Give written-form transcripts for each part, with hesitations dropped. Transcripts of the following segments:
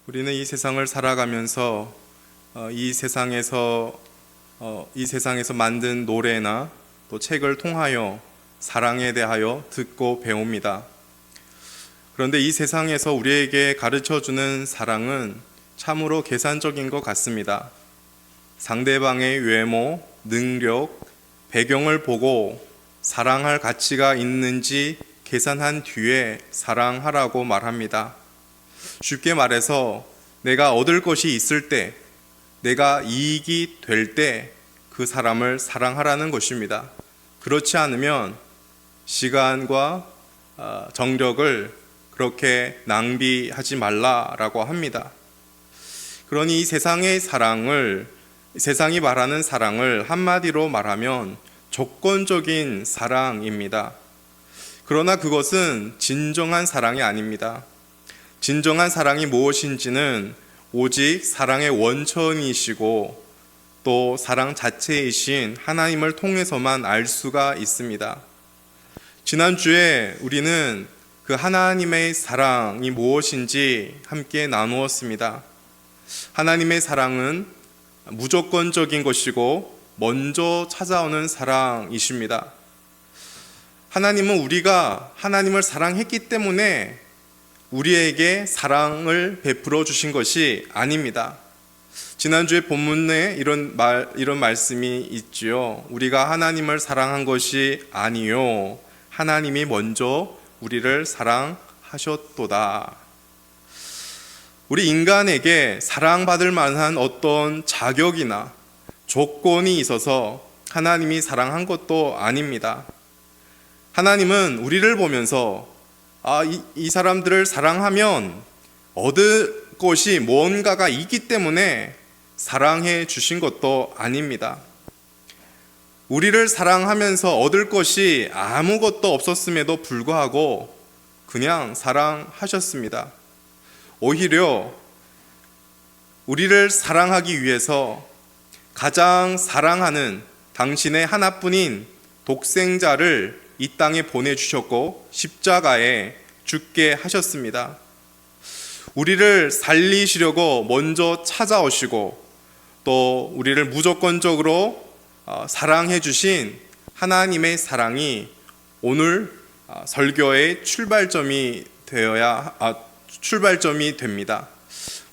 우리는 이 세상을 살아가면서 이 세상에서 만든 노래나 또 책을 통하여 사랑에 대하여 듣고 배웁니다. 그런데 이 세상에서 우리에게 가르쳐주는 사랑은 참으로 계산적인 것 같습니다. 상대방의 외모, 능력, 배경을 보고 사랑할 가치가 있는지 계산한 뒤에 사랑하라고 말합니다. 쉽게 말해서 내가 얻을 것이 있을 때, 내가 이익이 될 때 그 사람을 사랑하라는 것입니다. 그렇지 않으면 시간과 정력을 그렇게 낭비하지 말라라고 합니다. 그러니 이 세상이 말하는 사랑을 한마디로 말하면 조건적인 사랑입니다. 그러나 그것은 진정한 사랑이 아닙니다. 진정한 사랑이 무엇인지는 오직 사랑의 원천이시고 또 사랑 자체이신 하나님을 통해서만 알 수가 있습니다. 지난주에 우리는 그 하나님의 사랑이 무엇인지 함께 나누었습니다. 하나님의 사랑은 무조건적인 것이고 먼저 찾아오는 사랑이십니다. 하나님은 우리가 하나님을 사랑했기 때문에 우리에게 사랑을 베풀어 주신 것이 아닙니다. 지난주에 본문에 이런 말씀이 있지요. 우리가 하나님을 사랑한 것이 아니요 하나님이 먼저 우리를 사랑하셨도다. 우리 인간에게 사랑받을 만한 어떤 자격이나 조건이 있어서 하나님이 사랑한 것도 아닙니다. 하나님은 우리를 보면서 이 사람들을 사랑하면 얻을 것이 뭔가가 있기 때문에 사랑해 주신 것도 아닙니다. 우리를 사랑하면서 얻을 것이 아무것도 없었음에도 불구하고 그냥 사랑하셨습니다. 오히려 우리를 사랑하기 위해서 가장 사랑하는 당신의 하나뿐인 독생자를 이 땅에 보내주셨고 십자가에 죽게 하셨습니다. 우리를 살리시려고 먼저 찾아오시고 또 우리를 무조건적으로 사랑해 주신 하나님의 사랑이 오늘 설교의 출발점이 됩니다.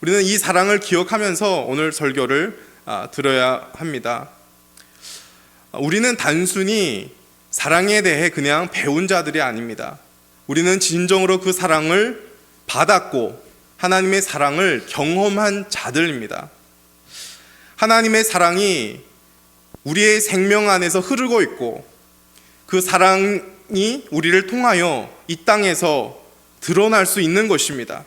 우리는 이 사랑을 기억하면서 오늘 설교를 들어야 합니다. 우리는 단순히 사랑에 대해 그냥 배운 자들이 아닙니다. 우리는 진정으로 그 사랑을 받았고 하나님의 사랑을 경험한 자들입니다. 하나님의 사랑이 우리의 생명 안에서 흐르고 있고 그 사랑이 우리를 통하여 이 땅에서 드러날 수 있는 것입니다.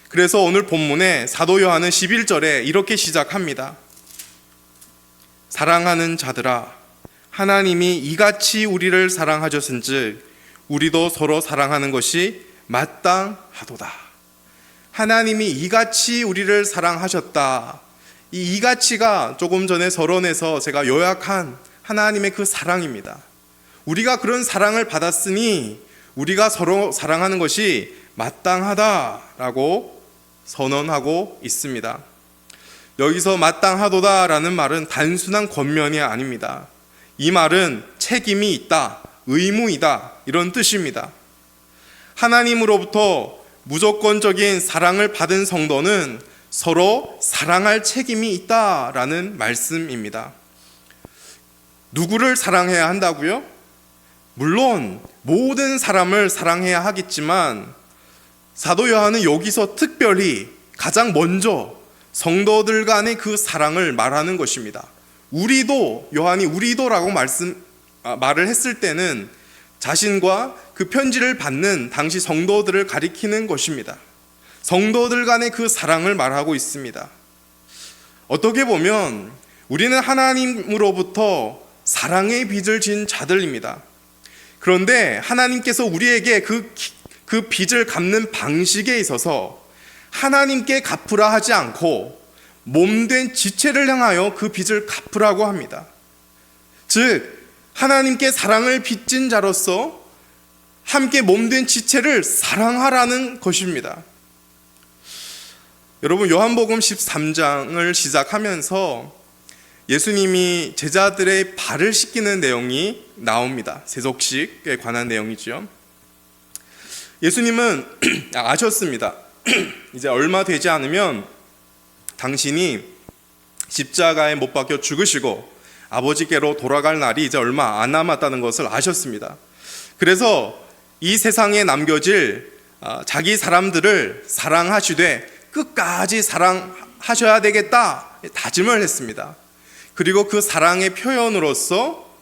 그래서 오늘 본문에 사도 요한은 11절에 이렇게 시작합니다. 사랑하는 자들아, 하나님이 이같이 우리를 사랑하셨은즉 우리도 서로 사랑하는 것이 마땅하도다. 하나님이 이같이 우리를 사랑하셨다. 이 이같이가 조금 전에 서론에서 제가 요약한 하나님의 그 사랑입니다. 우리가 그런 사랑을 받았으니 우리가 서로 사랑하는 것이 마땅하다라고 선언하고 있습니다. 여기서 마땅하도다라는 말은 단순한 권면이 아닙니다. 이 말은 책임이 있다, 의무이다 이런 뜻입니다. 하나님으로부터 무조건적인 사랑을 받은 성도는 서로 사랑할 책임이 있다라는 말씀입니다. 누구를 사랑해야 한다고요? 물론 모든 사람을 사랑해야 하겠지만 사도 요한은 여기서 특별히 가장 먼저 성도들 간의 그 사랑을 말하는 것입니다. 요한이 우리도라고 말을 했을 때는 자신과 그 편지를 받는 당시 성도들을 가리키는 것입니다. 성도들 간의 그 사랑을 말하고 있습니다. 어떻게 보면 우리는 하나님으로부터 사랑의 빚을 진 자들입니다. 그런데 하나님께서 우리에게 그 빚을 갚는 방식에 있어서 하나님께 갚으라 하지 않고 몸된 지체를 향하여 그 빚을 갚으라고 합니다. 즉 하나님께 사랑을 빚진 자로서 함께 몸된 지체를 사랑하라는 것입니다. 여러분, 요한복음 13장을 시작하면서 예수님이 제자들의 발을 씻기는 내용이 나옵니다. 세속식에 관한 내용이죠. 예수님은 아셨습니다. 이제 얼마 되지 않으면 당신이 십자가에 못 박혀 죽으시고 아버지께로 돌아갈 날이 이제 얼마 안 남았다는 것을 아셨습니다. 그래서 이 세상에 남겨질 자기 사람들을 사랑하시되 끝까지 사랑하셔야 되겠다 다짐을 했습니다. 그리고 그 사랑의 표현으로서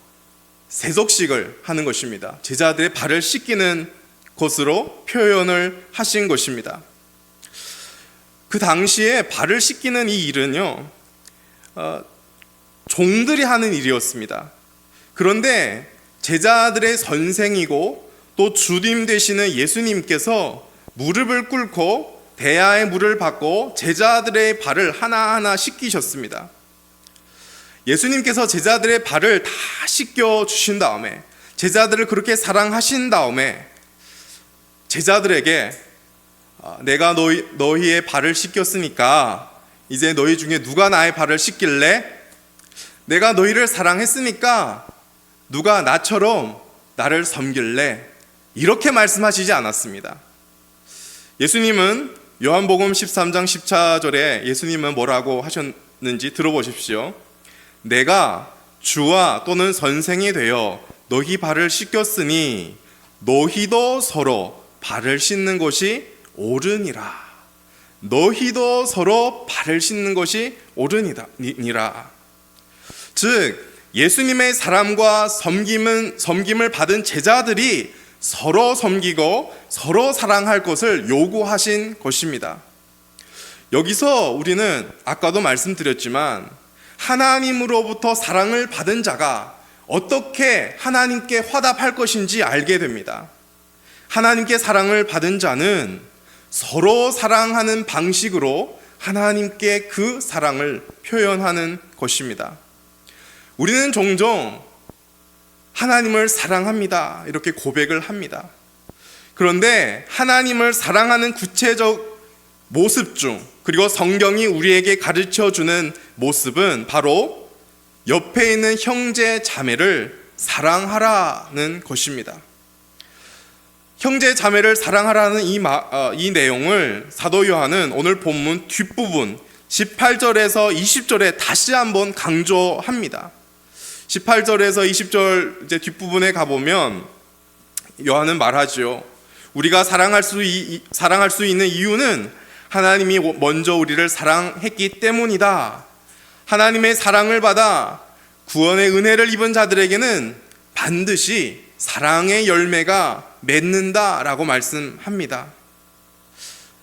세속식을 하는 것입니다. 제자들의 발을 씻기는 것으로 표현을 하신 것입니다. 그 당시에 발을 씻기는 이 일은요, 종들이 하는 일이었습니다. 그런데 제자들의 선생이고 또 주님 되시는 예수님께서 무릎을 꿇고 대야의 물을 받고 제자들의 발을 하나하나 씻기셨습니다. 예수님께서 제자들의 발을 다 씻겨 주신 다음에, 제자들을 그렇게 사랑하신 다음에 제자들에게 내가 너희의 발을 씻겼으니까 이제 너희 중에 누가 나의 발을 씻길래? 내가 너희를 사랑했으니까 누가 나처럼 나를 섬길래? 이렇게 말씀하시지 않았습니다. 예수님은 요한복음 13장 14절에 예수님은 뭐라고 하셨는지 들어보십시오. 내가 주와 또는 선생이 되어 너희 발을 씻겼으니 너희도 서로 발을 씻는 것이 옳으니라. 너희도 서로 발을 씻는 것이 옳으니라. 즉 예수님의 사랑과 섬김을 받은 제자들이 서로 섬기고 서로 사랑할 것을 요구하신 것입니다. 여기서 우리는 아까도 말씀드렸지만 하나님으로부터 사랑을 받은 자가 어떻게 하나님께 화답할 것인지 알게 됩니다. 하나님께 사랑을 받은 자는 서로 사랑하는 방식으로 하나님께 그 사랑을 표현하는 것입니다. 우리는 종종 하나님을 사랑합니다 이렇게 고백을 합니다. 그런데 하나님을 사랑하는 구체적 모습 중, 그리고 성경이 우리에게 가르쳐주는 모습은 바로 옆에 있는 형제 자매를 사랑하라는 것입니다. 형제 자매를 사랑하라는 이 내용을 사도 요한은 오늘 본문 뒷부분 18절에서 20절에 다시 한번 강조합니다. 18절에서 20절 이제 뒷부분에 가보면 요한은 말하죠. 우리가 사랑할 수 있는 이유는 하나님이 먼저 우리를 사랑했기 때문이다. 하나님의 사랑을 받아 구원의 은혜를 입은 자들에게는 반드시 사랑의 열매가 맺는다라고 말씀합니다.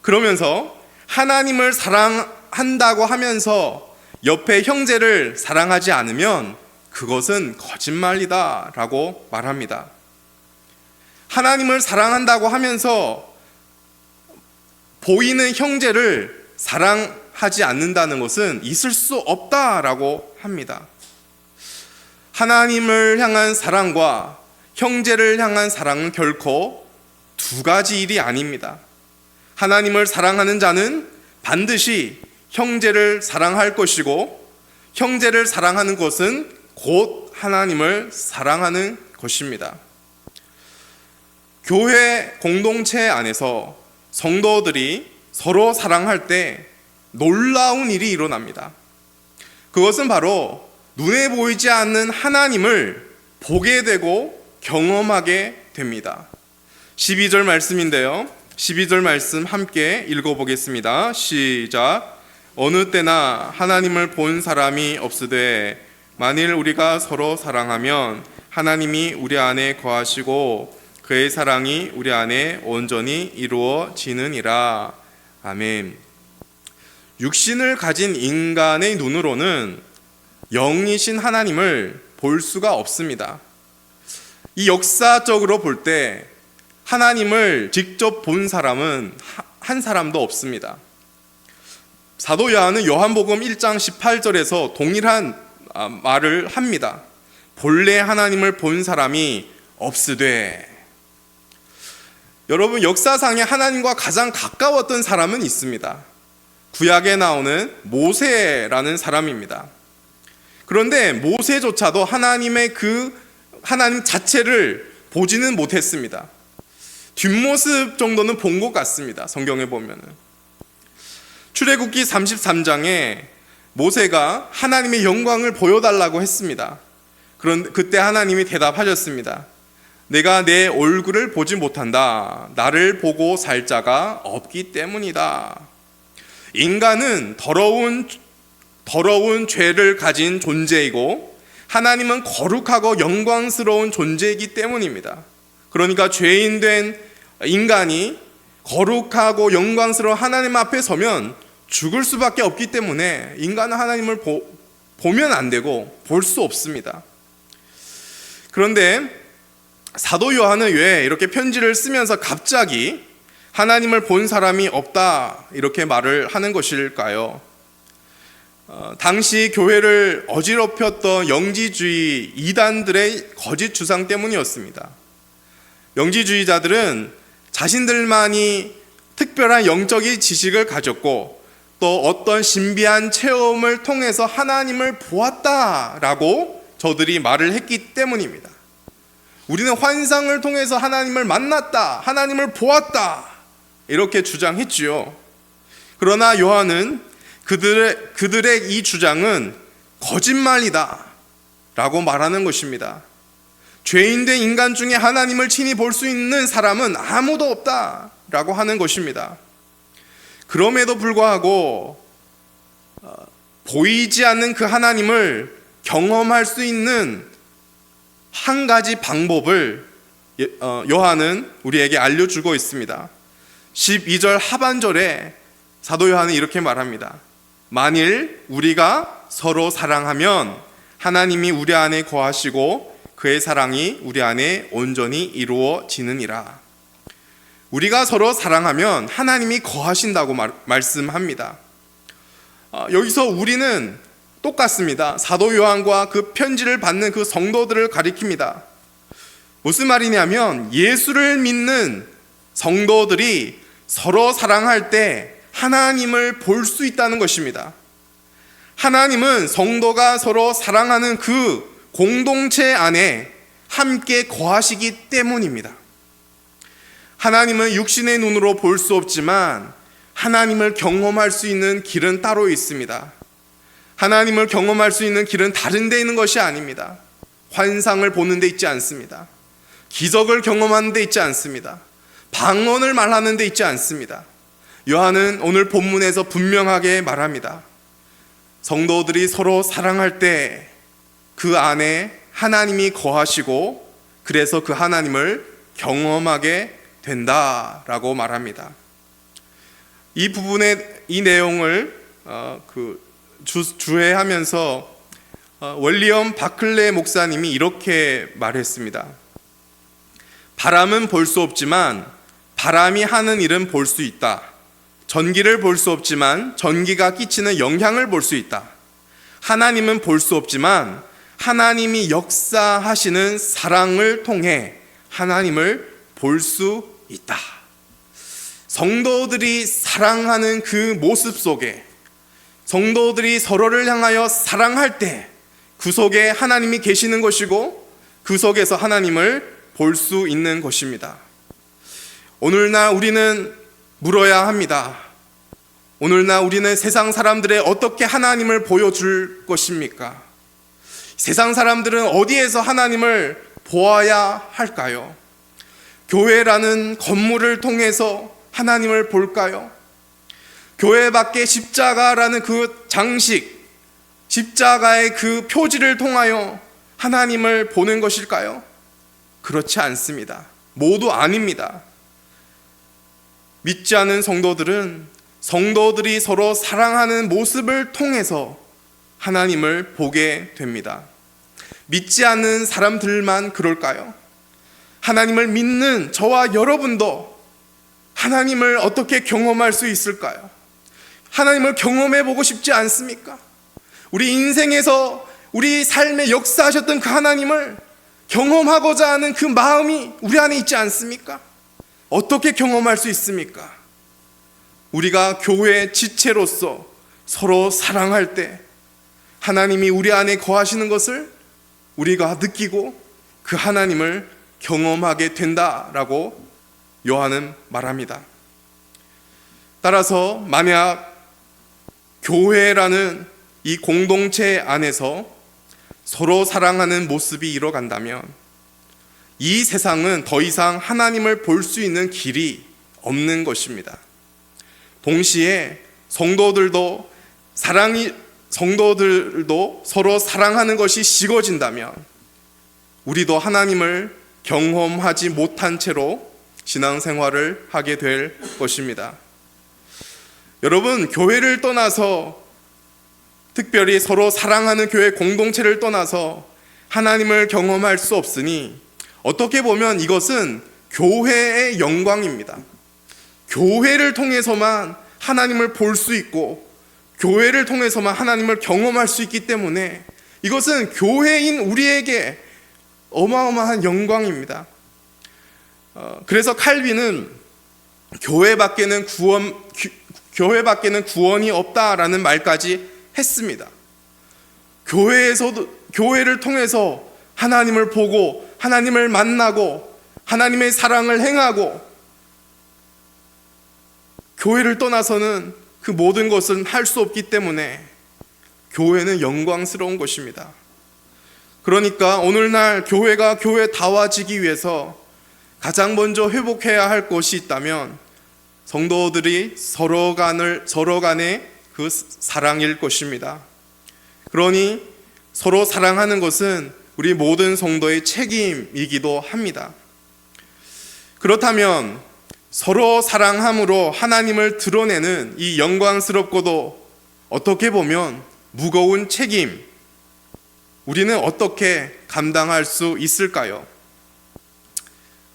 그러면서 하나님을 사랑한다고 하면서 옆에 형제를 사랑하지 않으면 그것은 거짓말이다라고 말합니다. 하나님을 사랑한다고 하면서 보이는 형제를 사랑하지 않는다는 것은 있을 수 없다라고 합니다. 하나님을 향한 사랑과 형제를 향한 사랑은 결코 두 가지 일이 아닙니다. 하나님을 사랑하는 자는 반드시 형제를 사랑할 것이고, 형제를 사랑하는 것은 곧 하나님을 사랑하는 것입니다. 교회 공동체 안에서 성도들이 서로 사랑할 때 놀라운 일이 일어납니다. 그것은 바로 눈에 보이지 않는 하나님을 보게 되고 경험하게 됩니다. 12절 말씀인데요, 12절 말씀 함께 읽어보겠습니다. 시작. 어느 때나 하나님을 본 사람이 없으되 만일 우리가 서로 사랑하면 하나님이 우리 안에 거하시고 그의 사랑이 우리 안에 온전히 이루어지느니라. 아멘. 육신을 가진 인간의 눈으로는 영이신 하나님을 볼 수가 없습니다. 이 역사적으로 볼 때 하나님을 직접 본 사람은 한 사람도 없습니다. 사도 요한은 요한복음 1장 18절에서 동일한 말을 합니다. 본래 하나님을 본 사람이 없으되. 여러분, 역사상에 하나님과 가장 가까웠던 사람은 있습니다. 구약에 나오는 모세라는 사람입니다. 그런데 모세조차도 하나님 자체를 보지는 못했습니다. 뒷모습 정도는 본 것 같습니다. 성경에 보면은. 출애굽기 33장에 모세가 하나님의 영광을 보여달라고 했습니다. 그때 하나님이 대답하셨습니다. 내가 내 얼굴을 보지 못한다. 나를 보고 살 자가 없기 때문이다. 인간은 더러운 죄를 가진 존재이고 하나님은 거룩하고 영광스러운 존재이기 때문입니다. 그러니까 죄인 된 인간이 거룩하고 영광스러운 하나님 앞에 서면 죽을 수밖에 없기 때문에 인간은 하나님을 보면 안 되고 볼 수 없습니다. 그런데 사도 요한은 왜 이렇게 편지를 쓰면서 갑자기 하나님을 본 사람이 없다 이렇게 말을 하는 것일까요? 당시 교회를 어지럽혔던 영지주의 이단들의 거짓 주장 때문이었습니다. 영지주의자들은 자신들만이 특별한 영적인 지식을 가졌고 또 어떤 신비한 체험을 통해서 하나님을 보았다라고 저들이 말을 했기 때문입니다. 우리는 환상을 통해서 하나님을 만났다, 하나님을 보았다 이렇게 주장했지요. 그러나 요한은 그들의 이 주장은 거짓말이다 라고 말하는 것입니다. 죄인된 인간 중에 하나님을 친히 볼 수 있는 사람은 아무도 없다 라고 하는 것입니다. 그럼에도 불구하고 보이지 않는 그 하나님을 경험할 수 있는 한 가지 방법을 요한은 우리에게 알려주고 있습니다. 12절 하반절에 사도 요한은 이렇게 말합니다. 만일 우리가 서로 사랑하면 하나님이 우리 안에 거하시고 그의 사랑이 우리 안에 온전히 이루어지느니라. 우리가 서로 사랑하면 하나님이 거하신다고 말씀합니다. 여기서 우리는 똑같습니다. 사도 요한과 그 편지를 받는 그 성도들을 가리킵니다. 무슨 말이냐면 예수를 믿는 성도들이 서로 사랑할 때 하나님을 볼 수 있다는 것입니다. 하나님은 성도가 서로 사랑하는 그 공동체 안에 함께 거하시기 때문입니다. 하나님은 육신의 눈으로 볼 수 없지만 하나님을 경험할 수 있는 길은 따로 있습니다. 하나님을 경험할 수 있는 길은 다른 데 있는 것이 아닙니다. 환상을 보는 데 있지 않습니다. 기적을 경험하는 데 있지 않습니다. 방언을 말하는 데 있지 않습니다. 요한은 오늘 본문에서 분명하게 말합니다. 성도들이 서로 사랑할 때 그 안에 하나님이 거하시고 그래서 그 하나님을 경험하게 된다라고 말합니다. 이 부분의 이 내용을 주해하면서 윌리엄 바클레 목사님이 이렇게 말했습니다. 바람은 볼 수 없지만 바람이 하는 일은 볼 수 있다. 전기를 볼 수 없지만 전기가 끼치는 영향을 볼 수 있다. 하나님은 볼 수 없지만 하나님이 역사하시는 사랑을 통해 하나님을 볼 수 있다. 성도들이 사랑하는 그 모습 속에 성도들이 서로를 향하여 사랑할 때 그 속에 하나님이 계시는 것이고 그 속에서 하나님을 볼 수 있는 것입니다. 오늘날 우리는 물어야 합니다. 오늘날 우리는 세상 사람들의 어떻게 하나님을 보여줄 것입니까? 세상 사람들은 어디에서 하나님을 보아야 할까요? 교회라는 건물을 통해서 하나님을 볼까요? 교회 밖에 십자가라는 그 장식, 십자가의 그 표지를 통하여 하나님을 보는 것일까요? 그렇지 않습니다. 모두 아닙니다. 믿지 않은 성도들은 성도들이 서로 사랑하는 모습을 통해서 하나님을 보게 됩니다. 믿지 않는 사람들만 그럴까요? 하나님을 믿는 저와 여러분도 하나님을 어떻게 경험할 수 있을까요? 하나님을 경험해 보고 싶지 않습니까? 우리 인생에서 우리 삶에 역사하셨던 그 하나님을 경험하고자 하는 그 마음이 우리 안에 있지 않습니까? 어떻게 경험할 수 있습니까? 우리가 교회 지체로서 서로 사랑할 때 하나님이 우리 안에 거하시는 것을 우리가 느끼고 그 하나님을 경험하게 된다라고 요한은 말합니다. 따라서 만약 교회라는 이 공동체 안에서 서로 사랑하는 모습이 이뤄간다면 이 세상은 더 이상 하나님을 볼 수 있는 길이 없는 것입니다. 동시에 성도들도 서로 사랑하는 것이 식어진다면 우리도 하나님을 경험하지 못한 채로 신앙생활을 하게 될 것입니다. 여러분, 교회를 떠나서, 특별히 서로 사랑하는 교회 공동체를 떠나서 하나님을 경험할 수 없으니 어떻게 보면 이것은 교회의 영광입니다. 교회를 통해서만 하나님을 볼 수 있고 교회를 통해서만 하나님을 경험할 수 있기 때문에 이것은 교회인 우리에게 어마어마한 영광입니다. 그래서 칼빈은 교회 밖에는 구원이 없다라는 말까지 했습니다. 교회를 통해서 하나님을 보고 하나님을 만나고 하나님의 사랑을 행하고 교회를 떠나서는 그 모든 것은 할 수 없기 때문에 교회는 영광스러운 것입니다. 그러니까 오늘날 교회가 교회다워지기 위해서 가장 먼저 회복해야 할 것이 있다면 성도들이 서로 간의 그 사랑일 것입니다. 그러니 서로 사랑하는 것은 우리 모든 성도의 책임이기도 합니다. 그렇다면 서로 사랑함으로 하나님을 드러내는 이 영광스럽고도 어떻게 보면 무거운 책임, 우리는 어떻게 감당할 수 있을까요?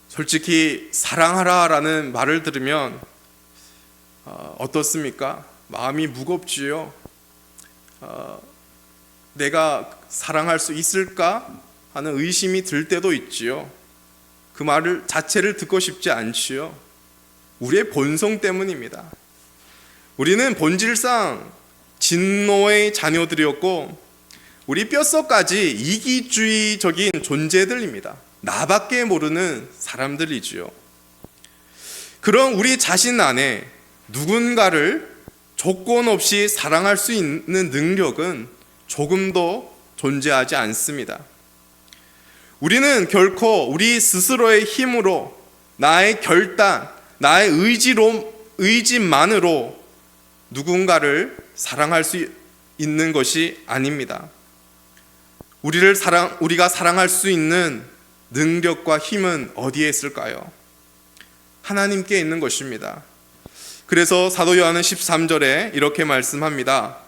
솔직히 사랑하라라는 말을 들으면 어떻습니까? 마음이 무겁지요. 내가 사랑할 수 있을까 하는 의심이 들 때도 있지요. 그 말을 자체를 듣고 싶지 않지요. 우리의 본성 때문입니다. 우리는 본질상 진노의 자녀들이었고 우리 뼛속까지 이기주의적인 존재들입니다. 나밖에 모르는 사람들이지요. 그런 우리 자신 안에 누군가를 조건 없이 사랑할 수 있는 능력은 조금도 존재하지 않습니다. 우리는 결코 우리 스스로의 힘으로, 나의 결단, 나의 의지만으로 누군가를 사랑할 수 있는 것이 아닙니다. 우리가 사랑할 수 있는 능력과 힘은 어디에 있을까요? 하나님께 있는 것입니다. 그래서 사도 요한은 13절에 이렇게 말씀합니다.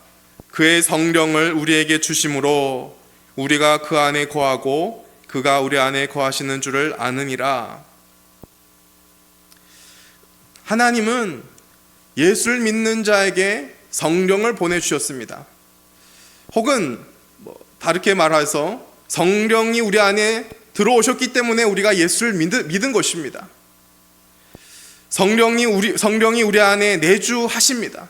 그의 성령을 우리에게 주심으로 우리가 그 안에 거하고 그가 우리 안에 거하시는 줄을 아느니라. 하나님은 예수를 믿는 자에게 성령을 보내주셨습니다. 혹은 다르게 말해서 성령이 우리 안에 들어오셨기 때문에 우리가 예수를 믿은 것입니다. 성령이 우리 안에 내주하십니다.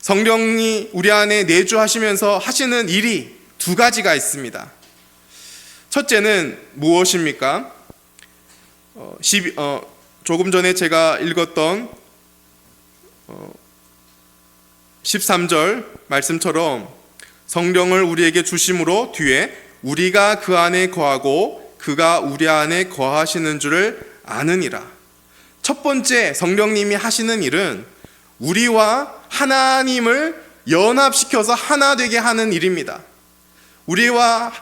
성령이 우리 안에 내주하시면서 하시는 일이 두 가지가 있습니다. 첫째는 무엇입니까? 조금 전에 제가 읽었던 13절 말씀처럼 성령을 우리에게 주심으로 뒤에 우리가 그 안에 거하고 그가 우리 안에 거하시는 줄을 아느니라. 첫 번째 성령님이 하시는 일은 우리와 하나님을 연합시켜서 하나 되게 하는 일입니다. 우리와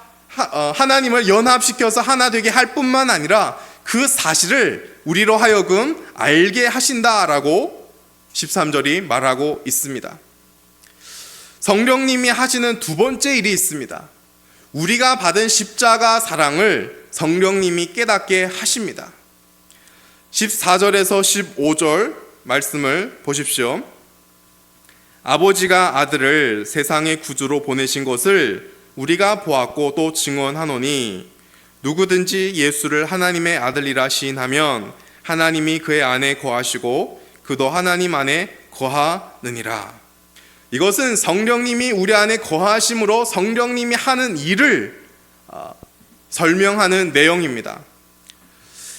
하나님을 연합시켜서 하나 되게 할 뿐만 아니라 그 사실을 우리로 하여금 알게 하신다라고 13절이 말하고 있습니다. 성령님이 하시는 두 번째 일이 있습니다. 우리가 받은 십자가 사랑을 성령님이 깨닫게 하십니다. 14절에서 15절 말씀을 보십시오. 아버지가 아들을 세상의 구주로 보내신 것을 우리가 보았고 또 증언하노니 누구든지 예수를 하나님의 아들이라 시인하면 하나님이 그의 안에 거하시고 그도 하나님 안에 거하느니라. 이것은 성령님이 우리 안에 거하심으로 성령님이 하는 일을 설명하는 내용입니다.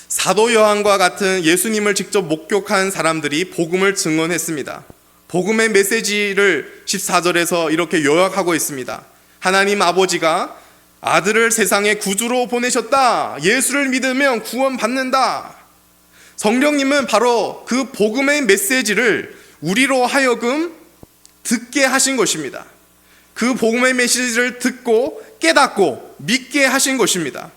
사도 요한과 같은 예수님을 직접 목격한 사람들이 복음을 증언했습니다. 복음의 메시지를 14절에서 이렇게 요약하고 있습니다. 하나님 아버지가 아들을 세상의 구주로 보내셨다. 예수를 믿으면 구원받는다. 성령님은 바로 그 복음의 메시지를 우리로 하여금 듣게 하신 것입니다. 그 복음의 메시지를 듣고 깨닫고 믿게 하신 것입니다.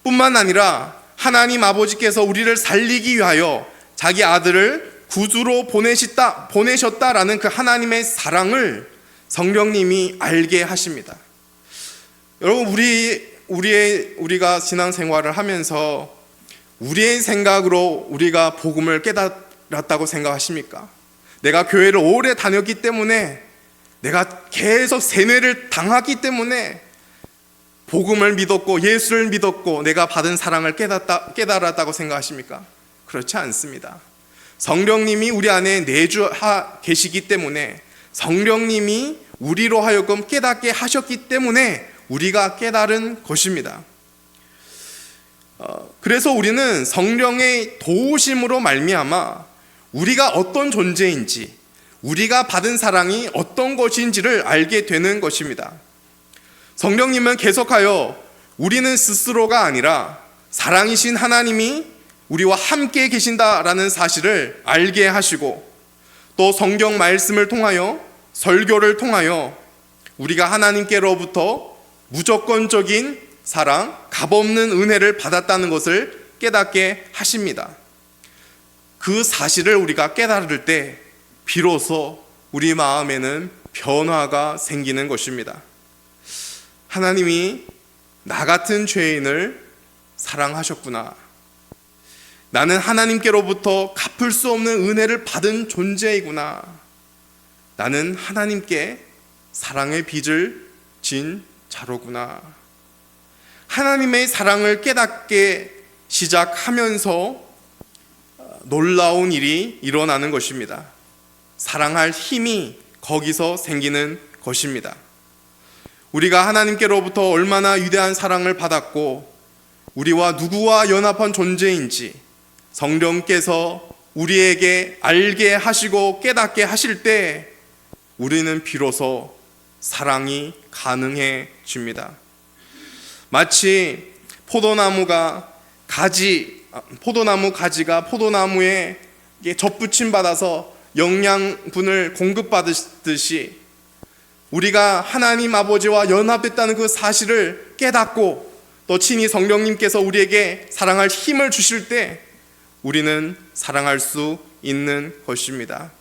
뿐만 아니라 하나님 아버지께서 우리를 살리기 위하여 자기 아들을 구주로 보내셨다라는 그 하나님의 사랑을 성령님이 알게 하십니다. 여러분, 우리가 신앙생활을 하면서 우리의 생각으로 우리가 복음을 깨달았다고 생각하십니까? 내가 교회를 오래 다녔기 때문에, 내가 계속 세뇌를 당하기 때문에 복음을 믿었고 예수를 믿었고 내가 받은 사랑을 깨달았다고 생각하십니까? 그렇지 않습니다. 성령님이 우리 안에 내주하 계시기 때문에, 성령님이 우리로 하여금 깨닫게 하셨기 때문에 우리가 깨달은 것입니다. 그래서 우리는 성령의 도우심으로 말미암아 우리가 어떤 존재인지, 우리가 받은 사랑이 어떤 것인지를 알게 되는 것입니다. 성령님은 계속하여 우리는 스스로가 아니라 사랑이신 하나님이 우리와 함께 계신다라는 사실을 알게 하시고, 또 성경 말씀을 통하여, 설교를 통하여 우리가 하나님께로부터 무조건적인 사랑, 값없는 은혜를 받았다는 것을 깨닫게 하십니다. 그 사실을 우리가 깨달을 때 비로소 우리 마음에는 변화가 생기는 것입니다. 하나님이 나 같은 죄인을 사랑하셨구나. 나는 하나님께로부터 갚을 수 없는 은혜를 받은 존재이구나. 나는 하나님께 사랑의 빚을 진 자로구나. 하나님의 사랑을 깨닫게 시작하면서 놀라운 일이 일어나는 것입니다. 사랑할 힘이 거기서 생기는 것입니다. 우리가 하나님께로부터 얼마나 위대한 사랑을 받았고 우리와 누구와 연합한 존재인지 성령께서 우리에게 알게 하시고 깨닫게 하실 때 우리는 비로소 사랑이 가능해집니다. 마치 포도나무 가지가 포도나무에 접붙임 받아서 영양분을 공급받듯이 우리가 하나님 아버지와 연합했다는 그 사실을 깨닫고 또 친히 성령님께서 우리에게 사랑할 힘을 주실 때 우리는 사랑할 수 있는 것입니다.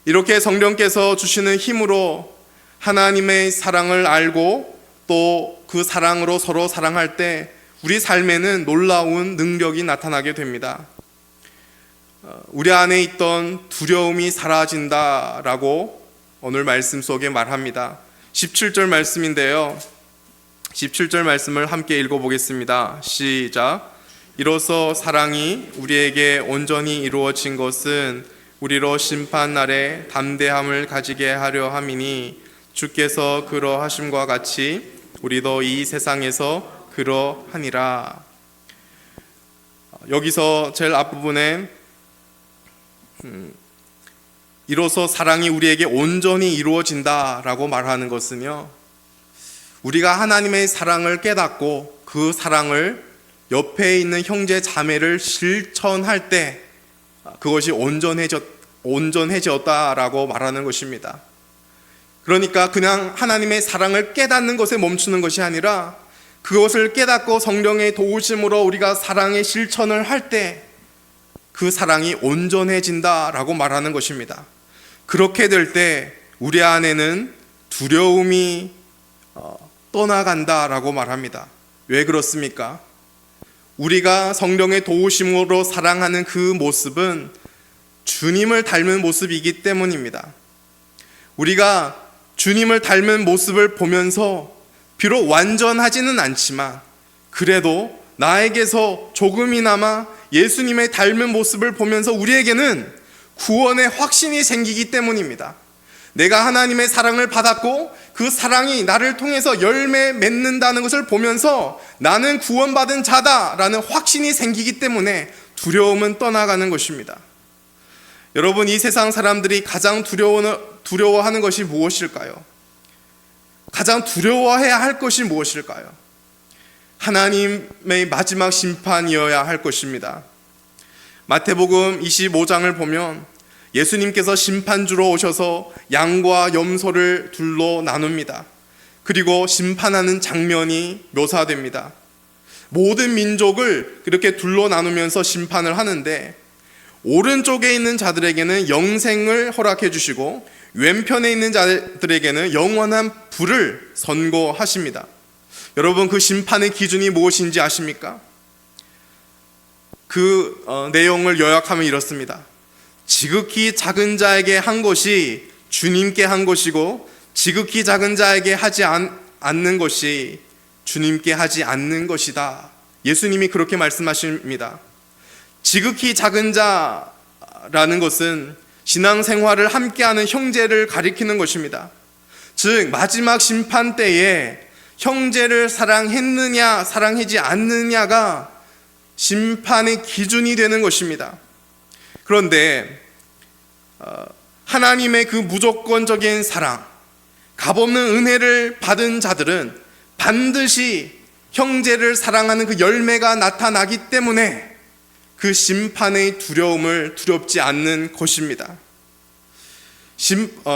이렇게 성령께서 주시는 힘으로 하나님의 사랑을 알고 또 그 사랑으로 서로 사랑할 때 우리 삶에는 놀라운 능력이 나타나게 됩니다. 우리 안에 있던 두려움이 사라진다라고 오늘 말씀 속에 말합니다. 17절 말씀인데요. 17절 말씀을 함께 읽어보겠습니다. 시작. 이로써 사랑이 우리에게 온전히 이루어진 것은 우리로 심판날에 담대함을 가지게 하려 함이니 주께서 그러하심과 같이 우리도 이 세상에서 그러하니라. 여기서 제일 앞부분에 이로써 사랑이 우리에게 온전히 이루어진다라고 말하는 것은요, 우리가 하나님의 사랑을 깨닫고 그 사랑을 옆에 있는 형제 자매를 실천할 때 그것이 온전해졌다라고 말하는 것입니다. 그러니까 그냥 하나님의 사랑을 깨닫는 것에 멈추는 것이 아니라 그것을 깨닫고 성령의 도우심으로 우리가 사랑의 실천을 할 때 그 사랑이 온전해진다라고 말하는 것입니다. 그렇게 될 때 우리 안에는 두려움이 떠나간다라고 말합니다. 왜 그렇습니까? 우리가 성령의 도우심으로 사랑하는 그 모습은 주님을 닮은 모습이기 때문입니다. 우리가 주님을 닮은 모습을 보면서 비록 완전하지는 않지만 그래도 나에게서 조금이나마 예수님의 닮은 모습을 보면서 우리에게는 구원의 확신이 생기기 때문입니다. 내가 하나님의 사랑을 받았고 그 사랑이 나를 통해서 열매 맺는다는 것을 보면서 나는 구원받은 자다라는 확신이 생기기 때문에 두려움은 떠나가는 것입니다. 여러분, 이 세상 사람들이 가장 두려워하는 것이 무엇일까요? 가장 두려워해야 할 것이 무엇일까요? 하나님의 마지막 심판이어야 할 것입니다. 마태복음 25장을 보면 예수님께서 심판주로 오셔서 양과 염소를 둘로 나눕니다. 그리고 심판하는 장면이 묘사됩니다. 모든 민족을 그렇게 둘로 나누면서 심판을 하는데 오른쪽에 있는 자들에게는 영생을 허락해 주시고 왼편에 있는 자들에게는 영원한 불을 선고하십니다. 여러분, 그 심판의 기준이 무엇인지 아십니까? 그 내용을 요약하면 이렇습니다. 지극히 작은 자에게 한 것이 주님께 한 것이고 지극히 작은 자에게 하지 않는 것이 주님께 하지 않는 것이다. 예수님이 그렇게 말씀하십니다. 지극히 작은 자라는 것은 신앙생활을 함께하는 형제를 가리키는 것입니다. 즉 마지막 심판 때에 형제를 사랑했느냐 사랑하지 않느냐가 심판의 기준이 되는 것입니다. 그런데 하나님의 그 무조건적인 사랑, 값없는 은혜를 받은 자들은 반드시 형제를 사랑하는 그 열매가 나타나기 때문에 그 심판의 두려움을 두렵지 않는 것입니다.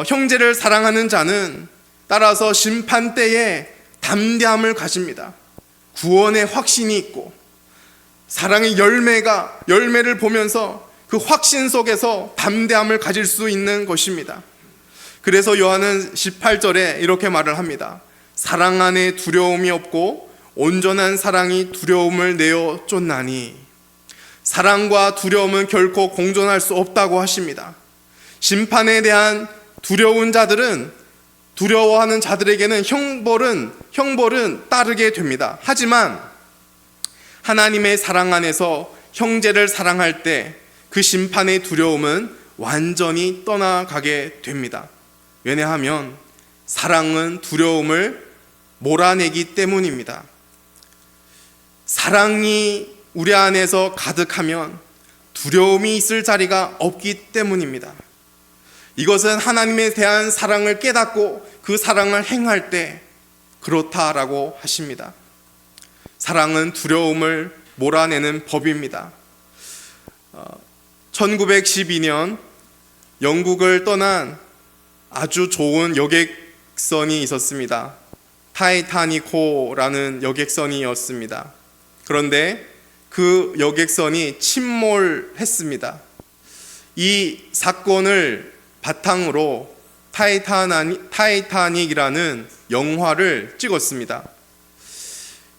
형제를 사랑하는 자는 따라서 심판 때에 담대함을 가집니다. 구원의 확신이 있고 사랑의 열매를 보면서 그 확신 속에서 담대함을 가질 수 있는 것입니다. 그래서 요한은 18절에 이렇게 말을 합니다. 사랑 안에 두려움이 없고 온전한 사랑이 두려움을 내어 쫓나니. 사랑과 두려움은 결코 공존할 수 없다고 하십니다. 심판에 대한 두려운 자들은, 두려워하는 자들에게는 형벌은 따르게 됩니다. 하지만 하나님의 사랑 안에서 형제를 사랑할 때 그 심판의 두려움은 완전히 떠나가게 됩니다. 왜냐하면 사랑은 두려움을 몰아내기 때문입니다. 사랑이 우리 안에서 가득하면 두려움이 있을 자리가 없기 때문입니다. 이것은 하나님에 대한 사랑을 깨닫고 그 사랑을 행할 때 그렇다라고 하십니다. 사랑은 두려움을 몰아내는 법입니다. 1912년 영국을 떠난 아주 좋은 여객선이 있었습니다. 타이타닉호라는 여객선이었습니다. 그런데 그 여객선이 침몰했습니다. 이 사건을 바탕으로 타이타닉이라는 영화를 찍었습니다.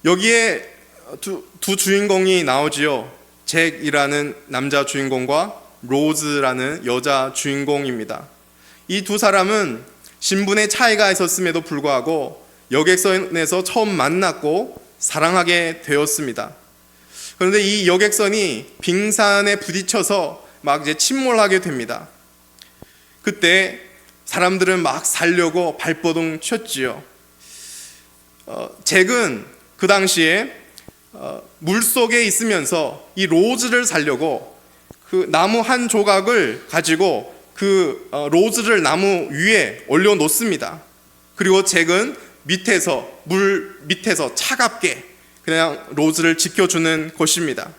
여기에 두 주인공이 나오지요. 잭이라는 남자 주인공과 로즈라는 여자 주인공입니다. 이 두 사람은 신분의 차이가 있었음에도 불구하고 여객선에서 처음 만났고 사랑하게 되었습니다. 그런데 이 여객선이 빙산에 부딪혀서 막 이제 침몰하게 됩니다. 그때 사람들은 막 살려고 발버둥 쳤지요. 잭은 그 당시에 물속에 있으면서 이 로즈를 살려고 그 나무 한 조각을 가지고 그 로즈를 나무 위에 올려놓습니다. 그리고 잭은 물 밑에서 차갑게 그냥 로즈를 지켜주는 것입니다.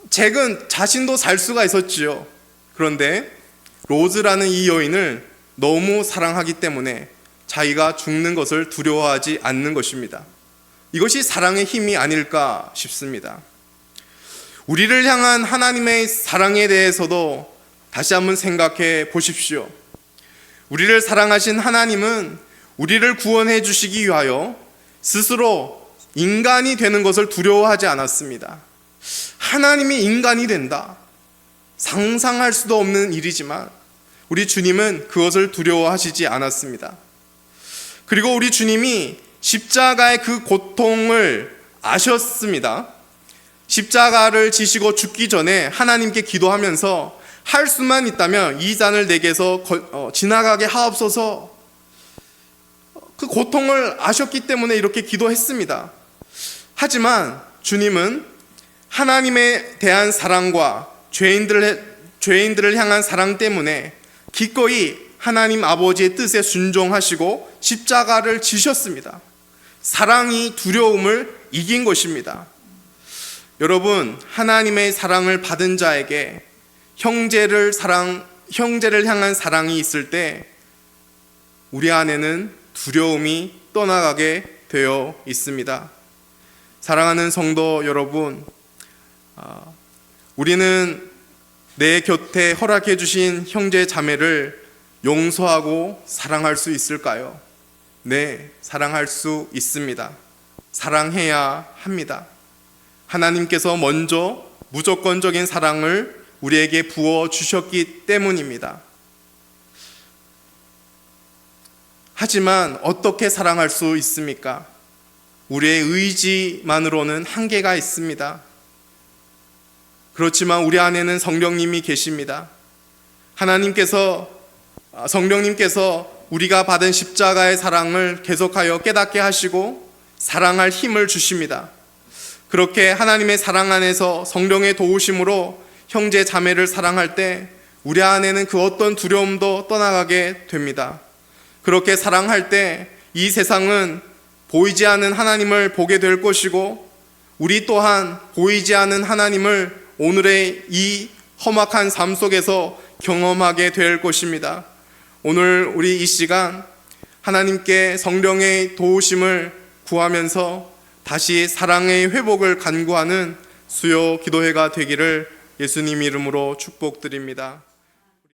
잭은 자신도 살 수가 있었지요. 그런데 로즈라는 이 여인을 너무 사랑하기 때문에 자기가 죽는 것을 두려워하지 않는 것입니다. 이것이 사랑의 힘이 아닐까 싶습니다. 우리를 향한 하나님의 사랑에 대해서도 다시 한번 생각해 보십시오. 우리를 사랑하신 하나님은 우리를 구원해 주시기 위하여 스스로 인간이 되는 것을 두려워하지 않았습니다. 하나님이 인간이 된다. 상상할 수도 없는 일이지만 우리 주님은 그것을 두려워하시지 않았습니다. 그리고 우리 주님이 십자가의 그 고통을 아셨습니다. 십자가를 지시고 죽기 전에 하나님께 기도하면서 할 수만 있다면 이 잔을 내게서 지나가게 하옵소서. 그 고통을 아셨기 때문에 이렇게 기도했습니다. 하지만 주님은 하나님에 대한 사랑과 죄인들을 향한 사랑 때문에 기꺼이 하나님 아버지의 뜻에 순종하시고 십자가를 지셨습니다. 사랑이 두려움을 이긴 것입니다. 여러분, 하나님의 사랑을 받은 자에게 형제를 향한 사랑이 있을 때 우리 안에는 두려움이 떠나가게 되어 있습니다. 사랑하는 성도 여러분, 우리는 내 곁에 허락해 주신 형제 자매를 용서하고 사랑할 수 있을까요? 네, 사랑할 수 있습니다. 사랑해야 합니다. 하나님께서 먼저 무조건적인 사랑을 우리에게 부어 주셨기 때문입니다. 하지만 어떻게 사랑할 수 있습니까? 우리의 의지만으로는 한계가 있습니다. 그렇지만 우리 안에는 성령님이 계십니다. 성령님께서 우리가 받은 십자가의 사랑을 계속하여 깨닫게 하시고 사랑할 힘을 주십니다. 그렇게 하나님의 사랑 안에서 성령의 도우심으로 형제 자매를 사랑할 때 우리 안에는 그 어떤 두려움도 떠나가게 됩니다. 그렇게 사랑할 때 이 세상은 보이지 않는 하나님을 보게 될 것이고 우리 또한 보이지 않는 하나님을 오늘의 이 험악한 삶 속에서 경험하게 될 것입니다. 오늘 우리 이 시간 하나님께 성령의 도우심을 구하면서 다시 사랑의 회복을 간구하는 수요 기도회가 되기를 예수님 이름으로 축복드립니다.